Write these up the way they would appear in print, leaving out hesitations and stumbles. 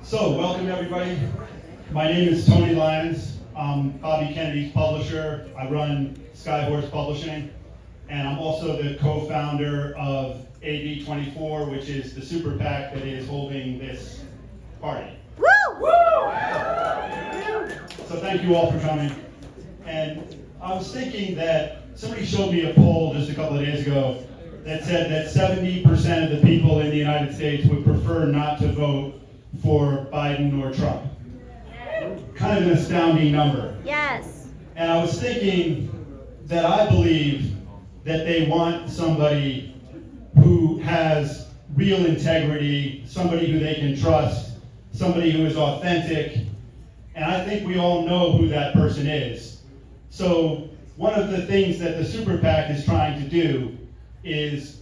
So, welcome everybody. My name is Tony Lyons. I'm Bobby Kennedy's publisher. I run Skyhorse Publishing, and I'm also the co-founder of AB24, which is the super PAC that is holding this party. Woo! Woo! So thank you all for coming. And I was thinking that somebody showed me a poll just a couple of days ago that said that 70% of the people in the United States would prefer not to vote for Biden or Trump. Kind of an astounding number. Yes. And I was thinking that I believe that they want somebody who has real integrity, somebody who they can trust, somebody who is authentic, and I think we all know who that person is. So one of the things that the Super PAC is trying to do is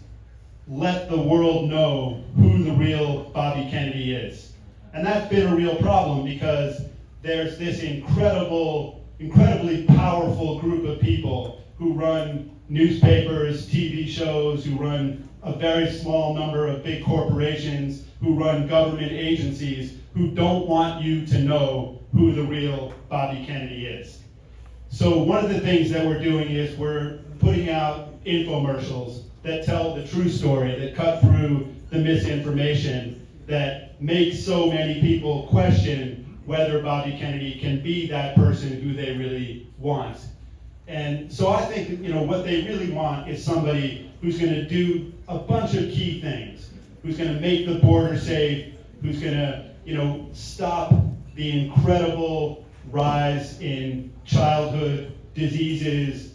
let the world know who the real Bobby Kennedy is. And that's been a real problem because there's this incredibly powerful group of people who run newspapers, TV shows, who run a very small number of big corporations, who run government agencies, who don't want you to know who the real Bobby Kennedy is. So one of the things that we're doing is we're putting out infomercials that tell the true story, that cut through the misinformation, that makes so many people question whether Bobby Kennedy can be that person who they really want. And so I think what they really want is somebody who's going to do a bunch of key things, who's going to make the border safe, who's going to stop the incredible rise in childhood diseases,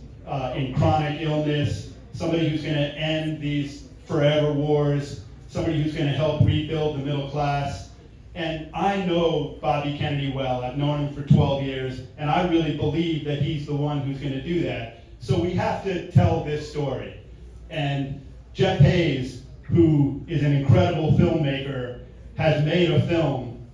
in chronic illness, somebody who's going to end these forever wars, somebody who's going to help rebuild the middle class. And I know Bobby Kennedy well. I've known him for 12 years, and I really believe that he's the one who's going to do that. So we have to tell this story. And Jeff Hayes, who is an incredible filmmaker, has made a film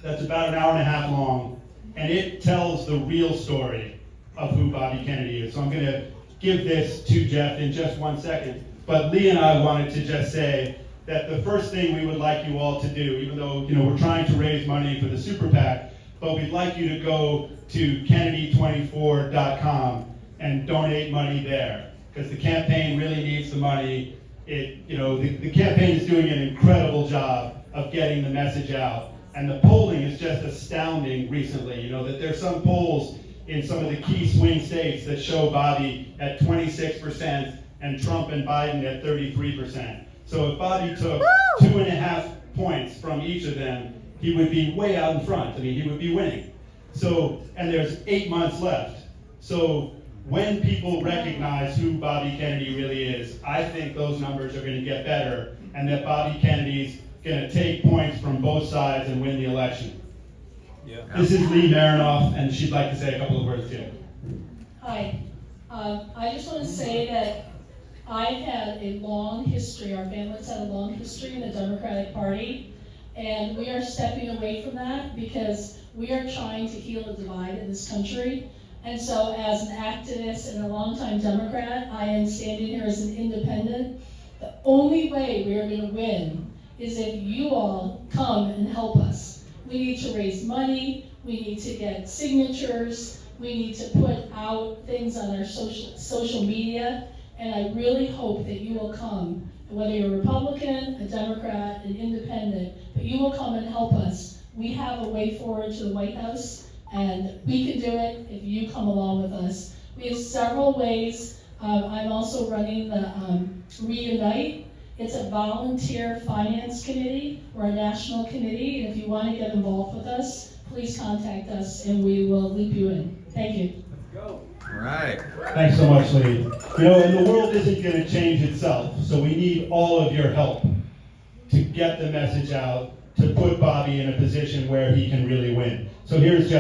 that's about an hour and a half long, and it tells the real story of who Bobby Kennedy is. So I'm going to give this to Jeff in just 1 second. But Lee and I wanted to just say that the first thing we would like you all to do, even though we're trying to raise money for the Super PAC, but we'd like you to go to Kennedy24.com and donate money there, because the campaign really needs the money. The campaign is doing an incredible job of getting the message out, and the polling is just astounding recently. That there's some polls in some of the key swing states that show Bobby at 26% and Trump and Biden at 33%. So if Bobby took 2.5 points from each of them, he would be way out in front. He would be winning. So, and there's 8 months left. So when people recognize who Bobby Kennedy really is, I think those numbers are going to get better, and that Bobby Kennedy's going to take points from both sides and win the election. Yeah. This is Lee Marinoff, and she'd like to say a couple of words too. Hi. I just want to say that I've had a long history, our family's had a long history in the Democratic Party, and we are stepping away from that because we are trying to heal the divide in this country. And so as an activist and a longtime Democrat, I am standing here as an independent. The only way we are going to win is if you all come and help us. We need to raise money, we need to get signatures, we need to put out things on our social media. And I really hope that you will come, whether you're a Republican, a Democrat, an independent, but you will come and help us. We have a way forward to the White House, and we can do it if you come along with us. We have several ways. I'm also running the Reunite. It's a volunteer finance committee. We're a national committee, and if you want to get involved with us, please contact us, and we will loop you in. Thank you. Let's go. All right. Thanks so much, Lee. And the world isn't going to change itself, so we need all of your help to get the message out, to put Bobby in a position where he can really win. So here's Jeff.